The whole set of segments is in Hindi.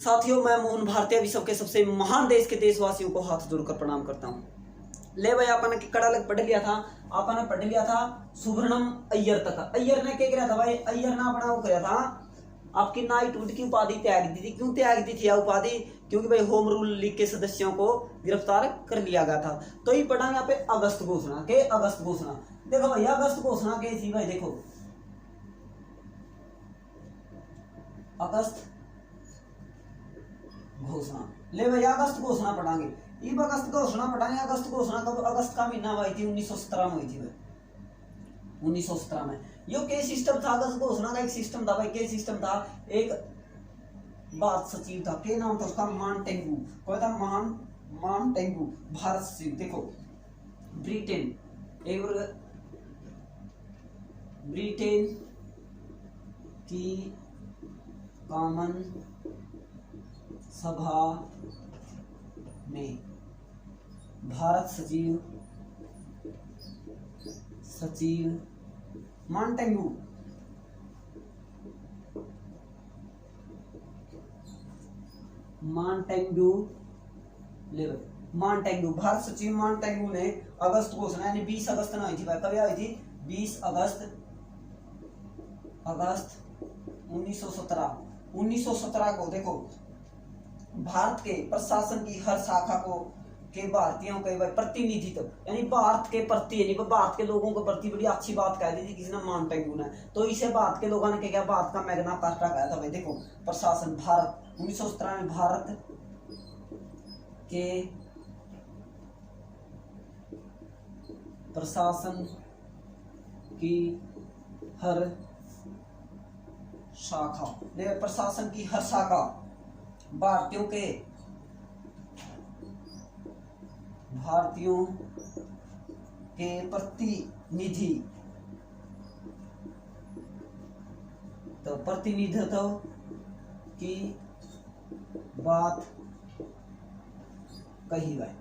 साथियों, मैं मोहन भारती विश्व के सबसे महान देश के देशवासियों को हाथ जोड़कर प्रणाम करता हूँ। ले भाई, आपने कड़ा लग पढ़ लिया था, आपने पढ़ लिया था सुब्रमण्यम अय्यर तक। अय्यर ने क्या किया था भाई? अय्यर ने अपना वो किया था, आपकी नाइटहुड की उपाधि त्याग दी थी। क्यों त्याग दी थी यह उपाधि? क्योंकि भाई होम रूल लीग के सदस्यों को गिरफ्तार कर लिया गया था। तो ये पढ़ा यहाँ पे अगस्त घोषणा के। अगस्त घोषणा देखो भाई, अगस्त घोषणा के थी भाई, देखो अगस्त घोषणा। ले भाई, अगस्त घोषणा पढ़ाएंगे। ये अगस्त घोषणा पढ़ाएंगे। अगस्त घोषणा कब? अगस्त का महीना हुई थी 1917 में हुई थी भाई, 1917 में। यो के सिस्टम था अगस्त घोषणा का? एक सिस्टम था भाई। के सिस्टम था? एक भारत सचिव था, के नाम था उसका? मॉन्टेगू। कौन था? मॉन्टेगू भारत सचिव। देखो ब्रिटेन, एक ब्रिटेन की कॉमन सभा में भारत सचिव मॉन्टेगू। मॉन्टेगू भारत सचिव मॉन्टेगू ने अगस्त घोषणा यानी 20 अगस्त में हुई थी भाई। कब आई थी? 20 अगस्त 1917। 1917 को देखो भारत के प्रशासन की हर शाखा को के भारतीयों के प्रतिनिधित्व यानी भारत के प्रति यानी भारत के लोगों के प्रति बड़ी अच्छी बात कह दी थी किसने? मॉन्टेगू ने। तो इसे भारत के लोगों ने क्या किया? भारत का मैग्ना कार्टा कहा था भाई। देखो प्रशासन भारत 1917 में भारत के प्रशासन की हर शाखा, प्रशासन की हर शाखा भारतीयों के प्रतिनिधि तो प्रतिनिधित्व की बात कही गई।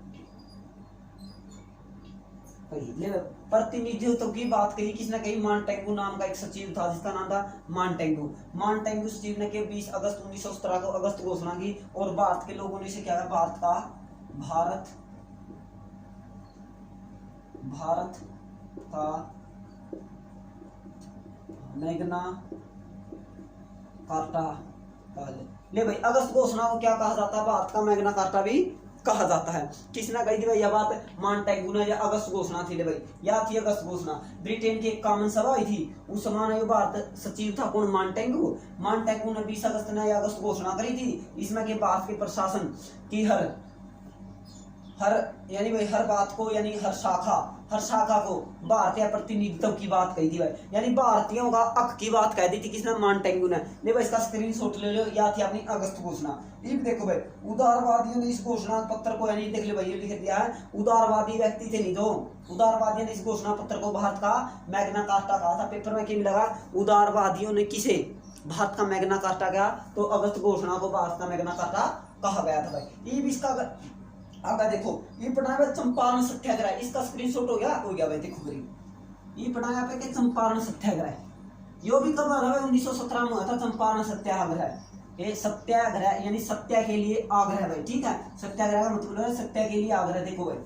प्रतिनिधित्व की बात कही किसने कही? मॉन्टेगू नाम का एक सचिव था जिसका नाम था मॉन्टेगू। मॉन्टेगू सचिव ने के 20 अगस्त 1917 को अगस्त घोषणा की और भारत के लोगों ने इसे क्या कहा? भारत का मैग्ना कार्टा कहा। ले भाई, अगस्त घोषणा को क्या कहा जाता है? भारत का मैग्ना कार्टा भी कहा जाता है। किसने कही थी भाई यह बात? मॉन्टेगू ने। अगस्त घोषणा थी ले भाई, या थी अगस्त घोषणा। ब्रिटेन की एक कॉमन सभा आई थी, उस समय भारत सचिव था कौन? मॉन्टेगू। मॉन्टेगू ने 20 अगस्त ने अगस्त घोषणा करी थी। इसमें के भारत के प्रशासन की हर यानी भाई हर बात को यानी हर शाखा को भारतीय प्रतिनिधित्व की बात कही थी भाई, यानी भारतीयों का हक की बात कह दी थी किसने? मॉन्टेगू ने। ले भाई, इसका स्क्रीनशॉट ले लो। या थी अपनी अगस्त घोषणा। ये देखो भाई, उदारवादियों ने इस घोषणा पत्र को यानी देख लो भाई, ये लिख दिया है उदारवादी व्यक्ति थे नहीं, दो उदारवादियों ने इस घोषणा पत्र को भारत का मैग्ना कार्टा कहा था। पेपर में क्या मिलेगा? उदारवादियों ने किसे भारत का मैग्ना कार्टा कहा? तो अगस्त घोषणा को भारत का मैग्ना कार्टा कहा गया था भाई। ये भी इसका आगे देखो, ये पढ़ा चंपारण सत्याग्रह। इसका स्क्रीनशॉट हो गया भाई। देखो ये पढ़ा यहाँ पे चंपारण सत्याग्रह। यो भी कब हुआ है? 1917 में हुआ था चंपारण सत्याग्रह। ये सत्याग्रह यानी सत्या के लिए आग्रह भाई, ठीक है। सत्याग्रह का मतलब है सत्या के लिए आग्रह। देखो भाई,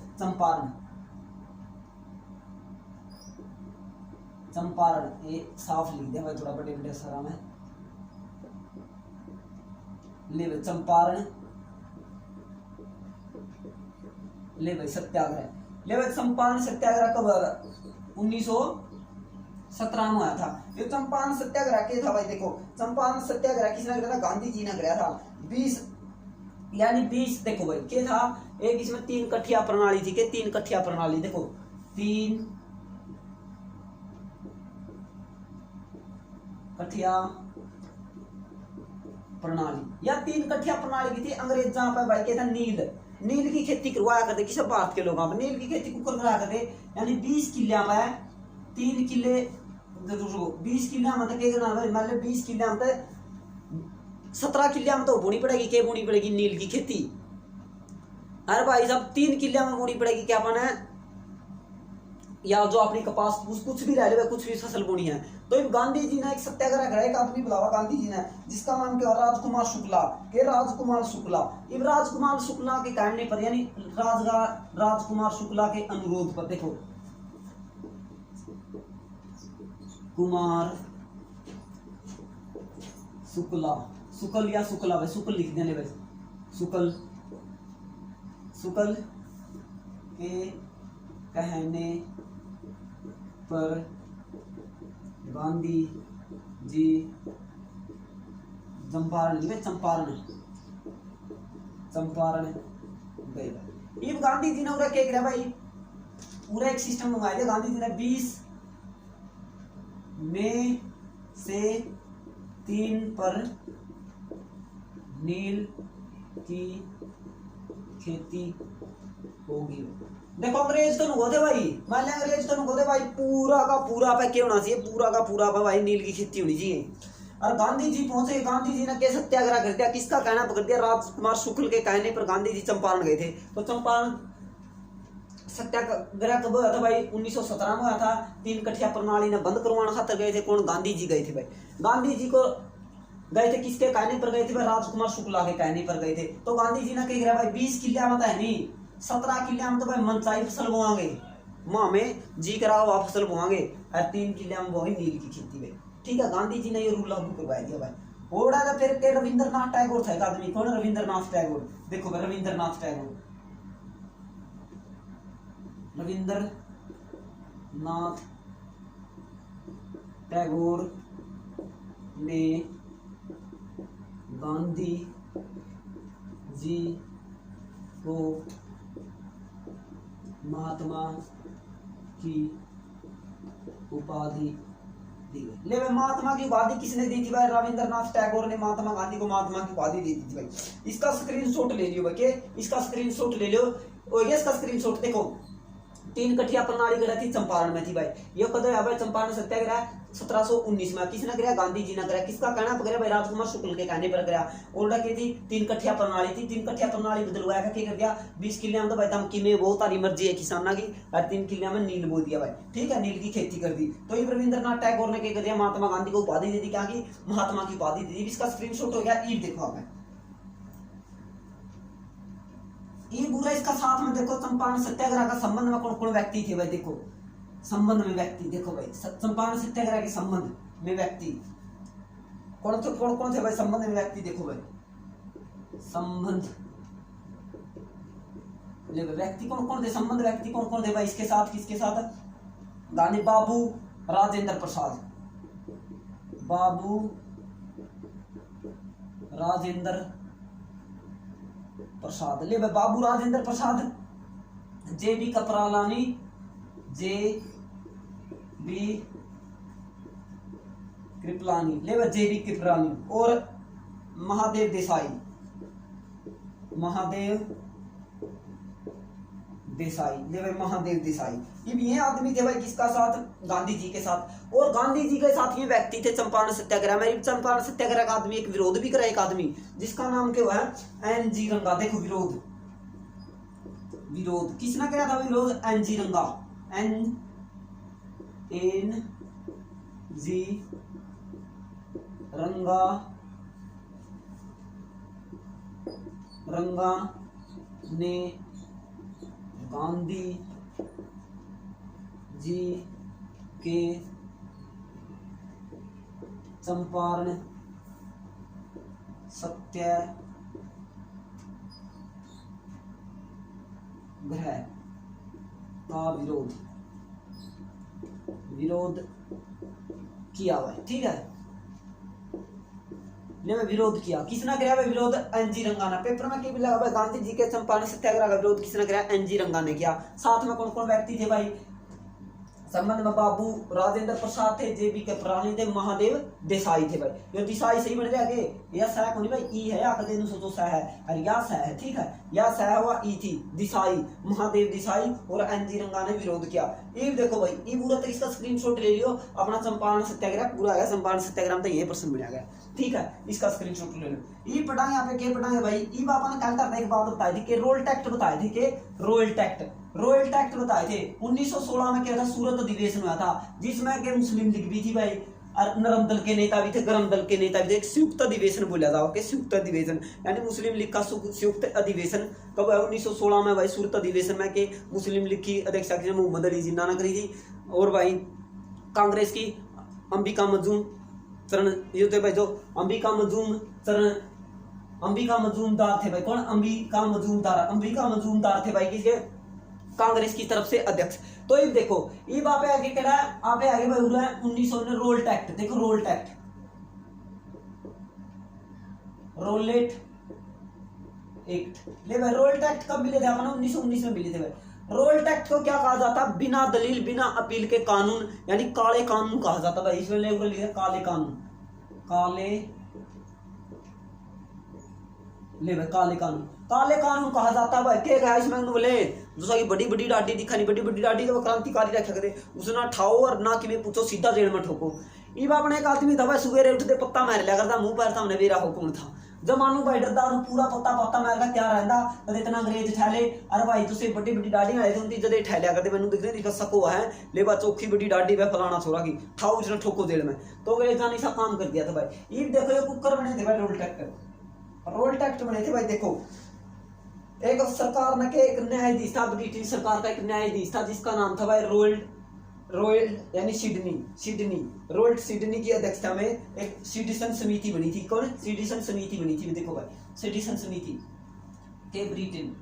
चंपारण ये साफ लिख दिया भाई, थोड़ा बड़े बड़े अक्षरों में। ले भाई, चंपारण ले भाई सत्याग्रह। ले भाई, चंपारण सत्याग्रह कब हुआ? 1917 में आया था। ये चंपारण सत्याग्रह क्या था भाई? देखो चंपारण सत्याग्रह किसने किया था? गांधी जी ने किया था। 20 देखो भाई क्या था? एक इसमें 3 कठिया प्रणाली थी। के 3 कठिया प्रणाली? देखो 3 कठिया प्रणाली या 3 कठिया प्रणाली की थी। अंग्रेज जहां पर भाई क्या था? नील की खेती करवाया करते किस भारत के लोग? नील की खेती को करवाया करते, यानी 20 किले में 3 किले 20 किले मतलब क्या करना भाई? मतलब 20 किले में 17 किले में तो बोनी पड़ेगी। क्या बोनी पड़ेगी? नील की खेती। अरे भाई साहब 3 किले में बोनी पड़ेगी क्या? अपन या जो अपनी कपास फूस कुछ भी रह ले, कुछ भी फसल बोनी है, तो इन गांधी जी ने एक सत्याग्रह कराया का अपनी बुलावा गांधी जी ने, जिसका नाम क्या राजकुमार शुक्ला के राजकुमार शुक्ला। इन राजकुमार शुक्ला के कहने पर यानी राजकुमार शुक्ला के अनुरोध पर, देखो कुमार शुक्ला, शुक्ल या शुक्ला भाई, शुक्ल लिख देने भाई, शुक्ल शुक्ल के कहने पर गांधी जी चंपारण गए। ये गांधी जी ने पूरा क्या किया भाई, पूरा एक सिस्टम मंगाया दिया गांधी जी ने। 20 मई से 3 पर नील की खेती होगी। देखो अंग्रेज तो नुगो दे भाई, मान लिया अंग्रेज तो नुगो दे भाई, पूरा का पूरा पे क्या होना चाहिए, पूरा का पूरा पे भाई नील की खेती होनी चाहिए। और गांधी जी पहुंचे, गांधी जी ने क्या सत्याग्रह कर दिया, किसका कहना पकड़ दिया, राजकुमार शुक्ल के कहने पर गांधी जी चंपारण गए थे। तो चंपारण सत्याग्रह कब हुआ था भाई, 1917 में हुआ था। 3 कठिया प्रणाली ने बंद करवाना खातर गए थे, कौन, गांधी जी गए थे भाई। गांधी जी को गए थे किसके कहने पर गए थे भाई, राजकुमार शुक्ला के कहने पर गए थे। तो गांधी जी ने क्या किया भाई, 20 किले मत है नहीं, 17 किले में तो भाई मनचाही फसल बोआंगे, माँ में जी करा हुआ फसल बोआंगे, और 3 किले में बोएंगे नील की खेती में। ठीक है, गांधी जी ने ये रूल लागू करवा दिया भाई। ओड़ा था फिर के रविंद्रनाथ टैगोर था एक आदमी, कौन, रविंद्रनाथ टैगोर। देखो भाई रविंद्रनाथ टैगोर, रविंद्रनाथ टैगोर ने गांधी जी को महात्मा की उपाधि दी गई। ले महात्मा की उपाधि किसने दी थी भाई, रविंद्रनाथ टैगोर ने महात्मा गांधी को महात्मा की उपाधि दी थी भाई। इसका स्क्रीनशॉट ले लियो भाई, इसका स्क्रीनशॉट ले लियो। और ये इसका स्क्रीनशॉट देखो, 3 कठिया प्रणाली गढ़ा थी, चंपारण में थी भाई। ये कद है भाई चंपारण सत्याग्रह 1719 में, किसने कराया, गांधी जी ने कराया। किसका कहना पकड़ा भाई, राजकुमार शुक्ल के कहने पर कराया। ओल्डा की थी 3 कठिया प्रणाली थी, 3 कठिया प्रणाली बदलवाया का, क्या कर दिया, 20 किले में तो भाई तमकी में बहुत सारी मर्जी है किसाना की, और 3 किले में नील बो दिया भाई। ठीक है, नील की खेती कर दी। तो ये रविंद्रनाथ टैगोर ने क्या कर दिया, महात्मा गांधी को उपाधि दे दी, क्या की, महात्मा की उपाधि दी। इसका स्क्रीनशॉट हो गया, ये देखो आप ये पूरा इसका साथ में देखो, चंपारण सत्याग्रह का संबंध में कौन कौन व्यक्ति थे भाई, देखो संबंध में व्यक्ति देखो भाई, चंपारण सत्याग्रह के संबंध में व्यक्ति कौन थे भाई, संबंध में व्यक्ति देखो भाई, संबंध व्यक्ति कौन थे, संबंध व्यक्ति कौन थे भाई इसके साथ, किसके साथ, गांधी, बाबू राजेंद्र प्रसाद, बाबू राजेंद्र प्रसाद। ले भाई बाबू राजेंद्र प्रसाद, JB कपरालानी, JB कृपलानी, ले भाई JB कृपलानी, और महादेव देसाई, महादेव देसाई, ले भाई महादेव देसाई। ये आदमी थे भाई किसका साथ, गांधी जी के साथ। और गांधी जी के साथ ये व्यक्ति थे चंपारण सत्याग्रह में। चंपारण सत्याग्रह का आदमी एक विरोध भी करा, एक आदमी जिसका नाम क्या है, NG रंगा। देखो विरोध, विरोध किसने करा था विरोध, NG रंगा, NG रंगा, रंगा ने गांधी जी के चंपारण सत्याग्रह का विरोध किया हुआ है। ठीक है, विरोध किया, किसने कराया विरोध, NG रंगा ने। पेपर में क्या भी लगा भाई, गांधी जी के चंपारण सत्याग्रह का विरोध किसने कराया, NG रंगा ने किया। साथ में कौन कौन व्यक्ति थे भाई, संबंध में बाबू राजेंद्र प्रसाद थे, JB कृपलानी थे, महादेव देसाई थे भाई। ये देसाई सही बन जाएगा, यह सह कोनी भाई, ई है आकर देनु सोचो सह है, और या सह है। ठीक है, या सह हुआ, ई थी देसाई, महादेव देसाई, और NG रंगा ने विरोध किया। ये देखो भाई, ये पूरा तो इसका स्क्रीनशॉट ले लियो अपना। चंपारण सत्याग्रह पूरा है, चंपारण सत्याग्रह में तो ये प्रश्न मिला गया। ठीक है, इसका स्क्रीनशॉट ले लो। ये पढ़ा यहाँ पे क्या पढ़ाएंगे भाई, ये बाबा ने क्या करता है, एक बात बताई थी कि रोयल टैक्ट बताए थे कि रॉयल टैक्ट बताए थे 1916 में क्या था, सूरत अधिवेशन हुआ था जिसमें के मुस्लिम लीग भी थी भाई, और नरम दल के नेता भी थे, गरम दल के नेता भी थे। एक संयुक्त अधिवेशन बोला था, ओके, संयुक्त अधिवेशन यानी मुस्लिम लीग का संयुक्त अधिवेशन कब है, 1916 में भाई, सूरत अधिवेशन में के मुस्लिम लीग की अध्यक्षता की मोहम्मद अली जिन्ना ने करी थी, और भाई कांग्रेस की अंबिका मजूमदार थे भाई, कौन, अंबिका मजूमदार थे भाई, किसके, कांग्रेस की तरफ से अध्यक्ष। तो ये देखो, ये पे आगे क्या है, आगे भाई हुआ है 1900 में रोल टैक्ट, देखो रोलेट एक्ट ले भाई, रोल टैक्ट कब मिले थे अपना, 1919 में मिले थे भाई। रोल टैक्ट को क्या कहा जाता, बिना दलील बिना अपील के कानून, यानी काले कानून कहा जाता भाई, इसमें लिखा काले कानून, काले कानून कहा जाता है भाई। क्या कहा इसमें बोले, दूसरा की बड़ी बड़ी डाडी दिखानी, बड़ी डाडी तो क्रांतिकारी रखा करे, उसे ना ठाओ और ना कि पूछो, सीधा जेल में ठोको। ये अपने एक आदमी था भाई, सुबह उठते पत्ता मार लिया करता, मुंह पैर सामने मेरा हुकुम था, जमानू भाई डरदा पूरा पत्ता मार का क्या रहता, कदे इतना अंग्रेज ठहले, अरे भाई तुझे बड़ी बड़ी डाडी आए थे जदे ठहलिया करते, मैंने दिखते नहीं सको है ले बा चौखी बड़ी डाडी वे फलाना छोरा की ठाओ इसने ठोको जेल में, तो अंग्रेजा ने सा काम कर दिया था भाई। ये देखो ये कुकर बने थे भाई, रोल टैक्ट बने थे भाई। देखो एक सरकार ने के एक न्यायाधीश था, ब्रिटिश सरकार का एक न्यायाधीश था जिसका नाम था भाई रोयल यानी सिडनी की अध्यक्षता में एक सिटीजन समिति बनी थी। कौन, सिटीजन समिति बनी थी, देखो भाई, सिटीजन समिति के ब्रिटेन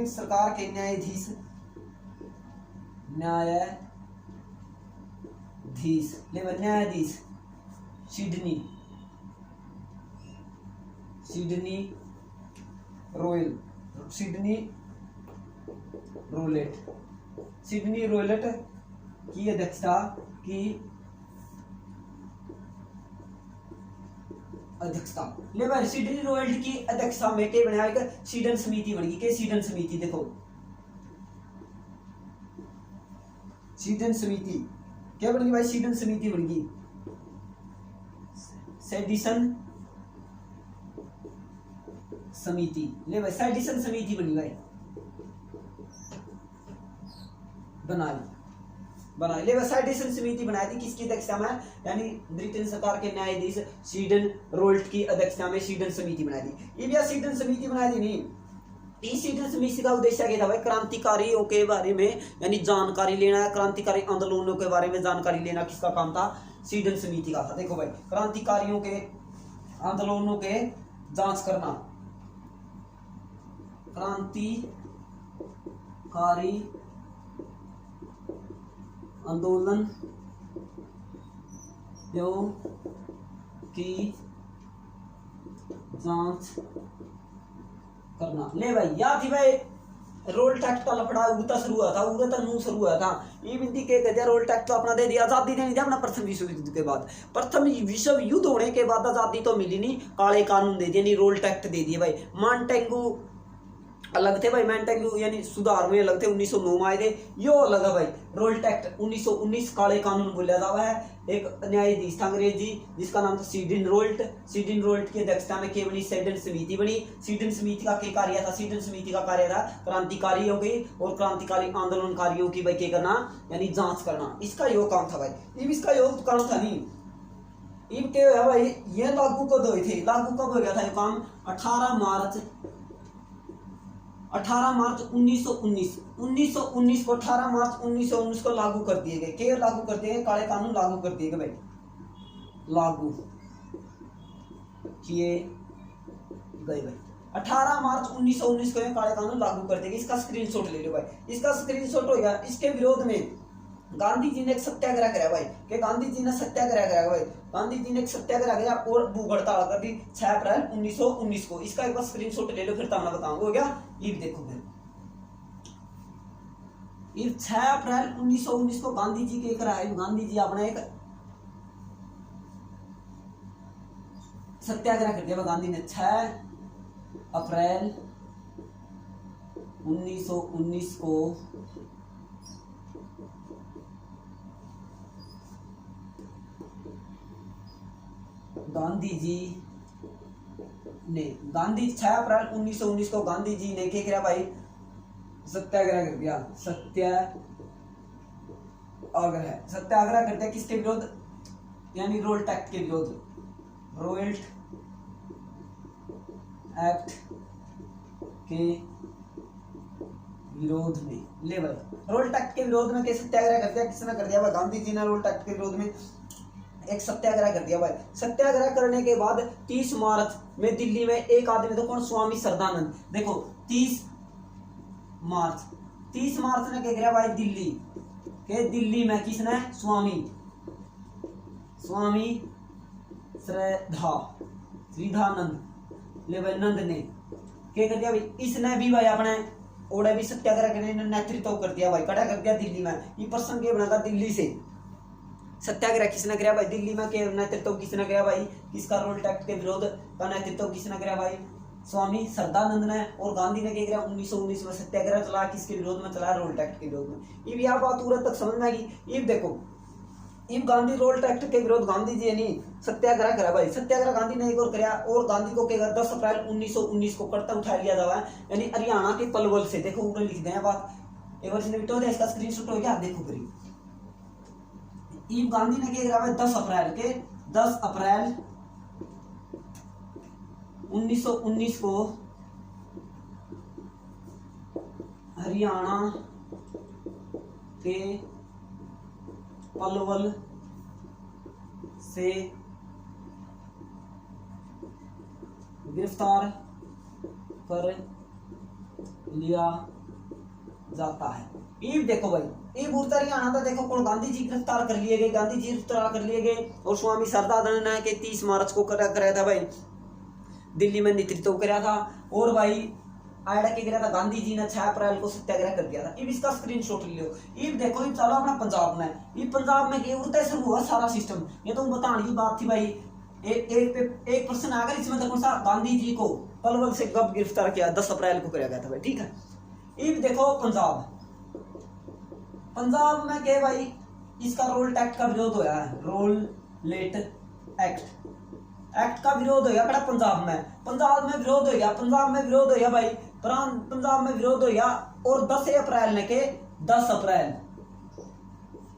सरकार के न्यायाधीश सिडनी रोलेट की अध्यक्षता ले भाई, सिडनी रोयल्ट की अध्यक्षता में क्या बनाया, एक सीडन समिति बनी के सीडन समिति। देखो सीडन समिति क्या बनेगी भाई, सीडन समिति बनेगी, सेडिशन समिति। ले भाई, सेडिशन समिति बनी भाई, बनाई ले भाई, सेडिशन समिति बनाई थी किसकी अध्यक्षता में, यानी ब्रिटेन सरकार के न्यायाधीश सीडन रोल्ट की अध्यक्षता में सीडन समिति बनाई थी। ये भी सीडन समिति बनाई थी नहीं, इस सीडन समिति का उद्देश्य क्या था भाई, क्रांतिकारियों के बारे में यानी जानकारी लेना, क्रांतिकारी आंदोलनों के बारे में जानकारी लेना किसका काम था, सीडन समिति का था। देखो भाई, क्रांतिकारियों के आंदोलनों के जांच करना, क्रांतिकारी आंदोलन की जांच करना। ले भाई, या थी भाई रोल टैक्ट का लफड़ा उड़ता शुरू हुआ था, उड़ता मुंह शुरू हुआ था। ये बिंदी के कहते हैं रोल टैक्ट तो अपना दे दिया, आजादी देनी थी अपना प्रथम विश्व युद्ध के बाद। प्रथम विश्व युद्ध होने के बाद आजादी तो मिली नहीं, काले कानून दे दिए, नहीं रोल टैक्ट दे दिए भाई। मॉन्टेगू अलग थे भाई, मॉन्टेगू यानी सुधार में अलग थे, 1909 में आए थे, यो अलग है भाई। रोल टैक्ट 1919 काले कानून बोला जाता है। एक न्यायाधीश था अंग्रेजी जिसका नाम था सीडन रोल्ट की अध्यक्षता में बनी सीडन समिति बनी। सीडन समिति का क्या कार्य था, सीडन समिति का कार्य था क्रांतिकारियों की और क्रांतिकारी आंदोलनकारियों की भाई क्या करना, यानी जांच करना, इसका योग काम था भाई। इब इसका योग काम था नहीं, इब क्या हुआ भाई, ये लागू कब हुए थे, लागू कब हो गया था ये काम, 18 मार्च 1919 को 18 मार्च 1919 को लागू कर दिए गए। क्या लागू कर दिए गए, काले कानून लागू कर दिए गए भाई, लागू किए गए भाई। 18 मार्च 1919 को काले कानून लागू कर दिए गए। इसका स्क्रीनशॉट ले लो भाई, इसका स्क्रीनशॉट हो गया। इसके विरोध में गांधी जी ने एक सत्याग्रह कराया भाई, कि गांधी जी ने सत्याग्रह कराया भाई, गांधी जी ने एक सत्याग्रह कराया और भूख हड़ताल कर दी 6 अप्रैल 1919 को। इसका एक बार स्क्रीनशॉट ले लो, फिर तो मैं बताऊंगा। हो गया, ये देखो फिर, ये 6 अप्रैल 1919 को गांधी जी के कराया। गांधी जी अपने एक सत्याग्रह कर दिया गांधी ने 6 अप्रैल 1919 को गांधी जी ने 6 अप्रैल 1919 को गांधी जी ने क्या किया भाई, सत्याग्रह कर दिया। सत्याग्रह कर दिया किसके विरोध, यानी रोल्ट एक्ट के विरोध, रोल्ट एक्ट के विरोध में। ले भाई रोल्ट एक्ट के विरोध में कैसे सत्याग्रह कर दिया, किसने कर दिया भाई, गांधी जी ने रोल्ट एक्ट के विरोध में एक सत्याग्रह कर दिया भाई। सत्याग्रह करने के बाद 30 मार्च में दिल्ली में एक आदमी, तो कौन, स्वामी श्रद्धानंद। देखो 30 मार्च ने क्या किया भाई, दिल्ली में किसने, स्वामी श्रद्धानंद ले भाई नंद ने क्या कर दिया भाई, इसने भी भाई अपने ओडे भी सत्याग्रह करने नेतृत्व कर दिया भाई, खड़ा कर दिया दिल्ली में। ये प्रसंग ये बना था दिल्ली से। सत्याग्रह किसने किया भाई, दिल्ली में के नेतृत्व किसने किया भाई, किसका, रोल्ट एक्ट के विरोध का नेतृत्व किसने किया भाई, स्वामी श्रद्धानंद ने। और गांधी ने क्या किया, 1919 में सत्याग्रह चला, किसके विरोध में चला, रोल्ट एक्ट के विरोध में। ये यह बात पूरा तक समझ में आएगी। ये देखो इन गांधी रोल्ट एक्ट के विरोध गांधी जी ने सत्याग्रह करा भाई। सत्याग्रह गांधी ने एक और कराया, और गांधी को क्या 10 अप्रैल 1919 को कर्तव्य उठा लिया जावा है, यानी हरियाणा के पलवल से। देखो ऊपर लिख दें बात, एक बार इसने बिटो दे, इसका स्क्रीनशॉट हो गया, देखो करिए। गांधी ने क्या करा भाई, 10 अप्रैल 1919 को हरियाणा के पलवल से गिरफ्तार कर लिया जाता है। ये देखो भाई, ये बूरता हरियाणा था। देखो कौन, गांधी जी गिरफ्तार कर लिए गए, और स्वामी श्रद्धानंद ने के 30 मार्च को कराया था भाई, दिल्ली में नेतृत्व कराया था। और भाई आयडा के गिरा था, गांधी जी ने 6 अप्रैल को सत्याग्रह कर दिया था। अब इसका स्क्रीनशॉट ले लो। ये देखो ये चलो अपना पंजाब में, ये पंजाब में क्या उड़ता शुरू हुआ सारा सिस्टम। ये तो बताने की बात थी भाई। एक प्रश्न आ गया इसमें, देखो सा गांधी जी को पलवल से कब गिरफ्तार किया, 10 अप्रैल को कराया गया था भाई, ठीक है। ये देखो पंजाब में क्या भाई, इसका रोल्ट एक्ट का विरोध होया है, रोलेट एक्ट का विरोध हो गया बड़ा पंजाब में विरोध हो गया, पंजाब में विरोध हो गया। और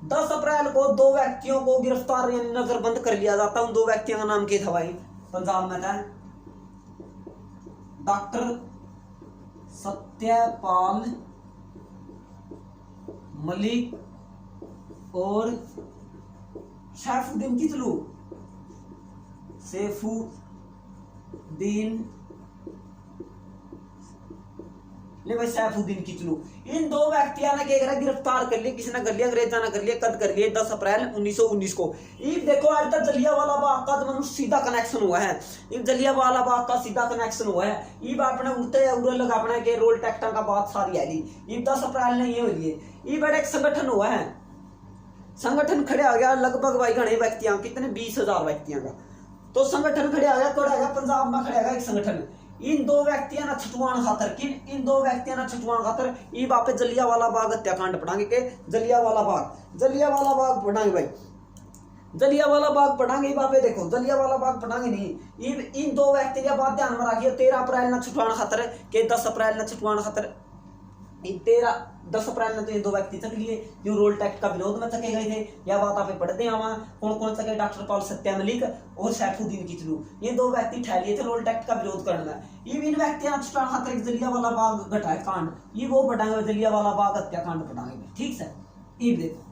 10 अप्रैल को 2 व्यक्तियों को गिरफ्तार यानी नजरबंद कर लिया जाता। उन 2 व्यक्तियों का नाम क्या था भाई, पंजाब में था डॉक्टर सत्यपाल मलिक और सैफुद्दीन किचलू। इन 2 व्यक्तियों ने क्या गिरफ्तार कर लिया, किसने कर लिया, अंग्रेजा ने कर लिया, कद कर लिया 10 अप्रैल 1919 को। ये देखो आज तक जलियांवाला बाग का मनुष्य सीधा कनेक्शन हुआ है, ये जलियांवाला बाग का सीधा कनेक्शन हुआ है। ये अपने उड़ते उड़े लगा अपने के रोल टैक्टर का बात सारी आई, ये 10 अप्रैल ने ये हो लिए। ये बड़ा एक संगठन हुआ है, संगठन खड़े आ गया लगभग भाई घने व्यक्तियों, कितने 20,000 व्यक्तियों का। तो संगठन खड़े आ गया, कौन आएगा, पंजाब में खड़े आएगा एक संगठन। इन 2 व्यक्तियों ने छुटवाण खातर ये वापस जलियांवाला बाग हत्याकांड पढ़ाएंगे के जलियांवाला बाग पढ़ाएंगे भाई, जलियांवाला बाग पढ़ाएंगे। वापस देखो जलियांवाला बाग पढ़ाएंगे नहीं, इन 2 व्यक्ति के बाद ध्यान में रखिए 13 अप्रैल ने छुटवाण खातर के 10 अप्रैल ने छुटवाण खातर 10 अप्रैल में तो ये 2 व्यक्ति चक लिए जो रोल टैक्ट का विरोध में चके गए थे। यह बात आप पढ़ते हैं वहां कौन चके, डॉक्टर पाल सत्या मलिक और सैफुद्दीन किचलू, ये 2 व्यक्ति ठहरिए थे रोल टैक्ट का विरोध करना। ये इन व्यक्तियों खातर जलियांवाला बाग घटाए कांड, ये वो बढ़ाएंगे जलियांवाला बाग हत्याकांड बढ़ाएंगे, ठीक है। ये देखो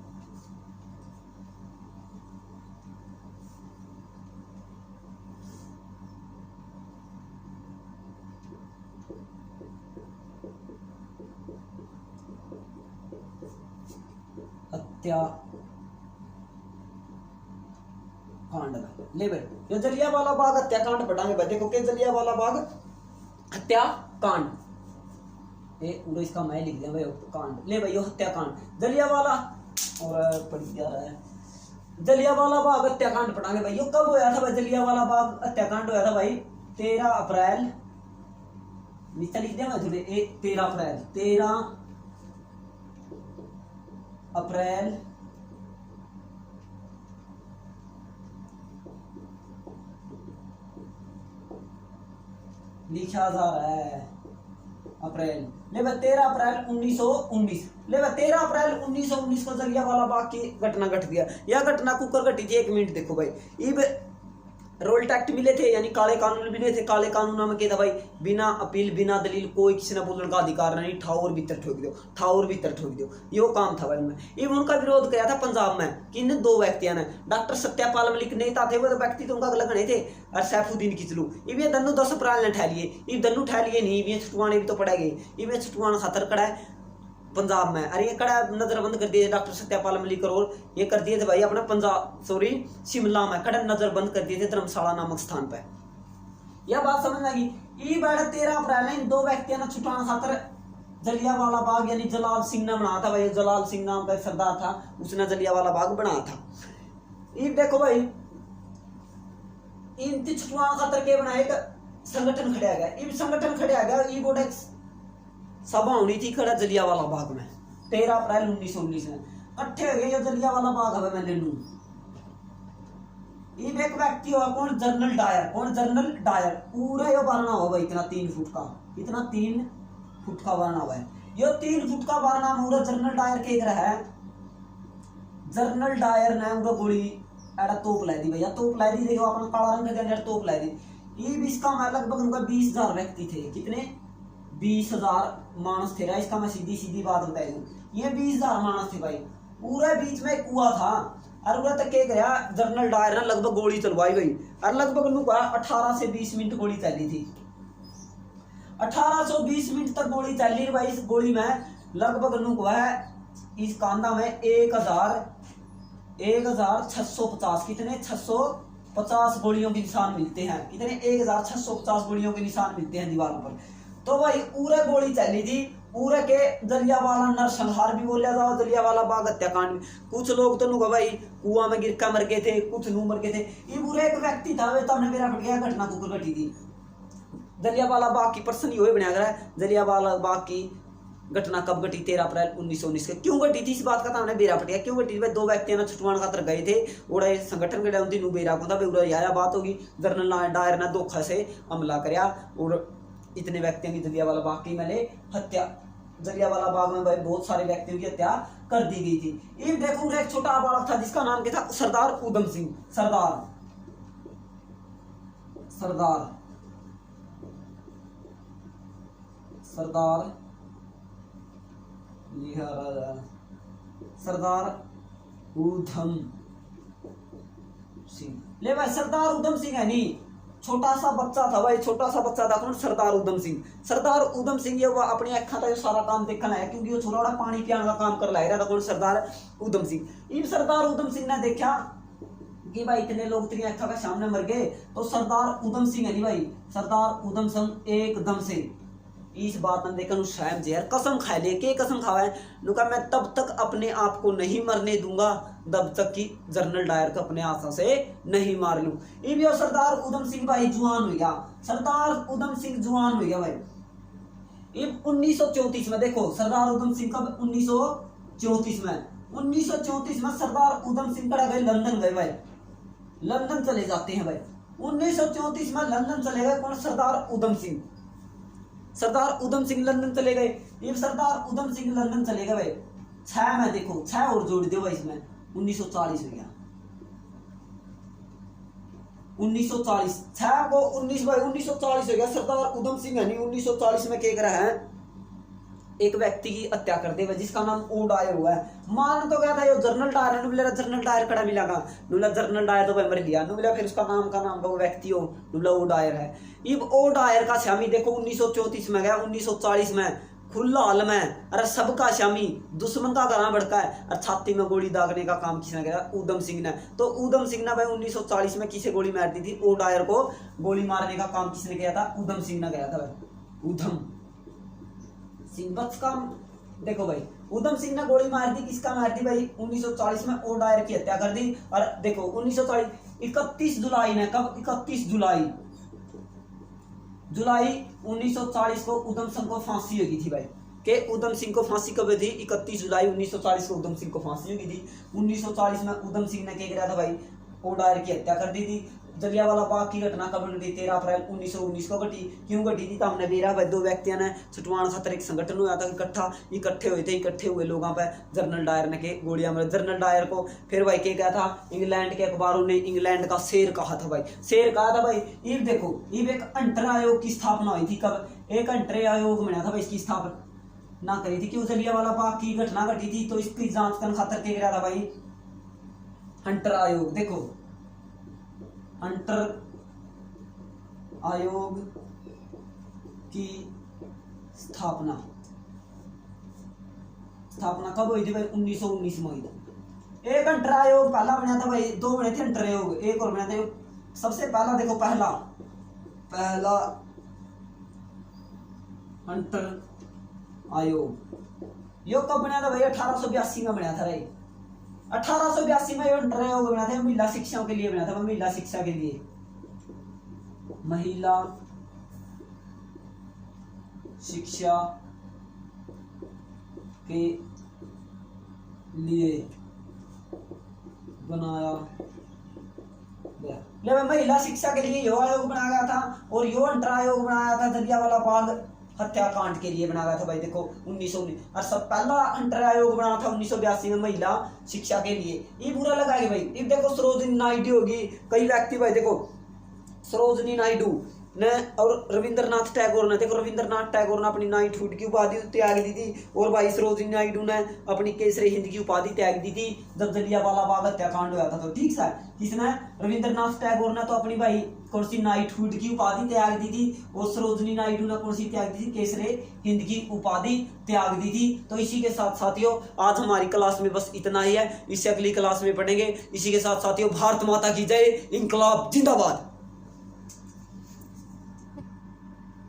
हत्याकांड ले भाई, ये जलियांवाला बाग हत्याकांड पढ़ाएंगे भाई। देखो के जलियांवाला बाग हत्याकांड, ये उड़ो इसका मैं लिख दिया भाई कांड, ले भाई यो हत्याकांड जलियांवाला और पढ़ जा रहा है। जलियांवाला बाग हत्याकांड पढ़ाएंगे भाई। यो कब होया था भाई, जलियांवाला बाग हत्याकांड होया था भाई 13 अप्रैल, नीचे लिख दिया मैं थोड़े 13 अप्रैल लिखा जा रहा है अप्रैल। ले भाई 13 अप्रैल 1919। ले भाई 13 अप्रैल 1919 को जलियांवाला बाग की घटना घट गया। यह घटना कुकर घटी थी। 1 मिनट देखो भाई, इब रोल टैक्ट मिले थे यानी काले कानून मिले थे। काले कानून में क्या था भाई, बिना अपील बिना दलील कोई किसी ने बोलने का अधिकार नहीं, ठाउर भीतर ठोक दो, ठाउर भीतर ठोक दो, यो काम था भाई। में ये उनका विरोध किया था पंजाब में किन 2 व्यक्तियों ने, डॉक्टर सत्यापाल मलिक नेता थे वो तो व्यक्ति तो उनका लगने थे, और सैफुद्दीन किचलू। ये दन्नू 10 अप्रैल ने ठहलिए, ये दन्नू ठहलिए नहीं, ये छुटवाने भी तो पड़ेगी। ये छुटवाना खतर कड़ा है पंजाब में। अरे ये कड़ा नजरबंद कर दिए डॉक्टर सत्यापाल मलिक और ये कर दिए थे भाई अपना पंजाब सॉरी शिमला में कड़ा नजरबंद कर दिए थे धर्मशाला नामक स्थान पर। यह बात समझ में आ गई। ये बैठा 13 अप्रैल ने इन 2 व्यक्तियों ने छुटवाना खातर जलियांवाला बाग यानी जलाल सिंह ने बनाया था भाई। जलाल सिंह नाम का एक सरदार था, उसने जलियांवाला बाग बनाया था। ये देखो भाई इन छुटवाना खातर के बनाए संगठन खड़ा गया। ये संगठन खड़ा गया, ये बोर्ड सभा होनी थी खड़ा जलियांवाला बाग में 13 अप्रैल 1919 में इकट्ठे हो गए। ये जलियांवाला बाग है मैं ले लूं। ये एक व्यक्ति होगा कौन, जनरल डायर। कौन, जनरल डायर। पूरा ये बना हुआ भाई इतना 3 फुट का, इतना 3 फुट का बना हुआ है। ये 3 फुट का बना पूरा जनरल डायर के रहा है। जनरल डायर ने उनको गोली एड़ा तोप लाई दी भैया, तोप लाई दी। देखो अपना काला रंग के अंदर तोप लाई दी। ये भी इसका लगभग उनका 20,000 व्यक्ति थे। कितने, 20,000 मानस थे। इसका मैं सीधी सीधी बात बताई दूं, ये 20,000 मानस थे भाई। पूरे बीच में कुआ था और पूरा तक गया जनरल डायर ने लगभग गोली चलवाई गई और लगभग 18 से 20 मिनट गोली चली थी। 18 से 20 मिनट तक गोली चली भाई। इस गोली में लगभग इस कांदा में 1,650 कितने 650 गोलियों के निशान मिलते हैं। कितने 1,650 गोलियों के निशान मिलते हैं दीवारों पर। तो भाई पूरे गोली चली थी। पूरे के जलियांवाला नरसंहार भी बोला जाओ, जलियांवाला बाग हत्याकांड। कुछ लोग तो नुका भाई कुआं में गिरकर मर गए थे, कुछ नू मर गए थे। ये पूरे एक व्यक्ति था वे तब मेरा बढ़ गया घटना कुकर घटी थी। जलियांवाला बाग की पर्सन ये बनाया गया है। जलियांवाला बाग की घटना कब घटी, 13 अप्रैल 1919 को। क्यों घटी थी इस बात का तो हमने बेरा पटिया। क्यों घटी थी, 2 व्यक्ति छुटवाने खातर गए थे। उड़ा संगठन के डाउन नू बेरा को था उड़ा यह बात होगी। जनरल डायर ने धोखा से हमला कराया और इतने व्यक्तियों की जलियांवाला बाग की मैंने हत्या, जलियांवाला बाग में भाई बहुत सारे व्यक्तियों की हत्या कर दी गई थी। ये देखो एक छोटा बालक था जिसका नाम क्या था, सरदार उधम सिंह। सरदार सरदार सरदार सरदार उधम सिंह। ले भाई सरदार उधम सिंह है नहीं, छोटा सा बच्चा था भाई, छोटा सा बच्चा था कौन, सरदार उधम सिंह। सरदार उधम सिंह ये वो अपनी अखा था सारा काम देखना है क्योंकि वो छोटा पानी पियाने का काम कर रहा था कौन, सरदार उधम सिंह। इन सरदार उधम सिंह ने देखा कि भाई इतने लोग तेरी अखा के सामने मर गए, तो सरदार उधम सिंह है नहीं भाई, सरदार उधम सिंह एकदम से इस बात ने देखकर स्वयं जहर कसम खा ले। के कसम खावा है लुका, मैं तब तक अपने आप को नहीं मरने दूंगा जब तक कि जनरल डायर को अपने हाथों से नहीं मार लूं। ये सरदार उधम सिंह भाई जुआन हो गया, सरदार उधम सिंह जुआन हो गया भाई। ये 1934 में देखो सरदार उधम सिंह कब, 1934 में 1934 में सरदार उधम सिंह कड़ा गए लंदन गए भाई, लंदन चले जाते हैं भाई। 1934 में लंदन चले गए कौन, सरदार उधम सिंह। सरदार उधम सिंह लंदन चले गए। ये सरदार उधम सिंह लंदन चले गए भाई। 6 में देखो 6 और जोड़ दो भाई इसमें, 1940 हो गया। 1940 6 को 19 भाई 1940 हो गया। सरदार उधम सिंह है नहीं 1940 में क्या कर रहा है, एक व्यक्ति की हत्या कर दे जिसका नाम ओ डायर हुआ है। मान तो क्या था ये जनरल डायर, नुबला जनरल डायर कड़ा मिलागा, नुबला जनरल डायर तो भाई मर लिया, नुबला फिर उसका नाम का नाम का वो व्यक्ति हो नुबला ओ डायर है। ये ओ डायर का शामी देखो 1934 में गया, 1940 में खुला हाल में अरे सबका शामी दुश्मन का गला भड़का है और छाती में गोली दागने का काम किसने किया, उधम सिंह ने। तो उधम सिंह ने भाई 1940 में किसे गोली मार दी थी, ओ डायर को गोली मारने का काम किसने किया था, उधम सिंह ने किया था भाई। उधम सिंह बच काम देखो भाई, उधम सिंह ने गोली मार दी, किसका मार दी भाई 1940 में ओ डायर की हत्या कर दी। और देखो 1940 31 जुलाई ने कब, 31 जुलाई 1940 को उधम सिंह को फांसी होगी थी भाई। के उधम सिंह को फांसी कब हुई थी, 31 जुलाई 1940 को उधम सिंह को फांसी होगी थी। 1940 में उधम सिंह ने क्या किया था भाई, ओ डायर की हत्या कर दी थी। जलियांवाला बाग की घटना कब घटी? 13 अप्रैल 1919 को घटी। क्यों घटी थी? तो हमने बेरा भाई दो व्यक्तियों ने छुटवाण खातर एक संगठन हुआ था, इकट्ठे हुए थे, इकट्ठे हुए लोगों पे जनरल डायर ने के गोलियां मारी। जनरल डायर को फिर भाई क्या था, इंग्लैंड के अखबारों ने इंग्लैंड का शेर कहा था भाई, शेर कहा था भाई। ये देखो ये एक अंतर आयोग की स्थापना हुई थी। कब? एक अंतर आयोग बना था भाई, इसकी स्थापना ना करी थी। क्यों? जलियांवाला बाग की घटना घटी थी तो इसकी जांच करने खातर क्या करा था भाई? हंटर आयोग। देखो हंटर आयोग की स्थापना कब हुई थी भाई? 1919 में हुई थी। एक हंटर आयोग पहला बना था भाई, दो बने थे हंटर आयोग, एक और बना थे। सबसे पहला देखो पहला हंटर आयोग यो कब बना था भाई? 1882 में बना था भाई। 1882 में हंटर आयोग बना था, महिला शिक्षा के लिए बना था, महिला शिक्षा के लिए, महिला शिक्षा के लिए बनाया गया। महिला शिक्षा के लिए यो आयोग बनाया गया था और यो हंटर आयोग बनाया था जलियांवाला बाग हत्याकांड के लिए बनाया गया था भाई। देखो 1919 और सब पहला हंटर आयोग बना था 1982 में महिला शिक्षा के लिए। ये बुरा लगा कि भाई ये देखो सरोजिनी नायडू होगी, कई व्यक्ति भाई देखो सरोजिनी नायडू ने और रविंद्रनाथ टैगोर ने, देखो रविंद्रनाथ टैगोर ने अपनी नाइटहुड की उपाधि त्याग दी थी और भाई सरोजिनी नायडू ने अपनी केसरी हिंद की उपाधि त्याग दी थी जब जलियांवाला बाग हत्याकांड हुआ था। तो ठीक सा किसने? रविंद्रनाथ टैगोर ने तो अपनी भाई कौन सी नाइटहुड की उपाधि त्याग दी थी और सरोजिनी नायडू ने कौन सी त्याग दी थी? केसरी हिंद की उपाधि त्याग दी थी। तो इसी के साथ साथियों आज हमारी क्लास में बस इतना ही है, इससे अगली क्लास में पढ़ेंगे। इसी के साथ साथियों भारत माता की जय, इंकलाब जिंदाबाद।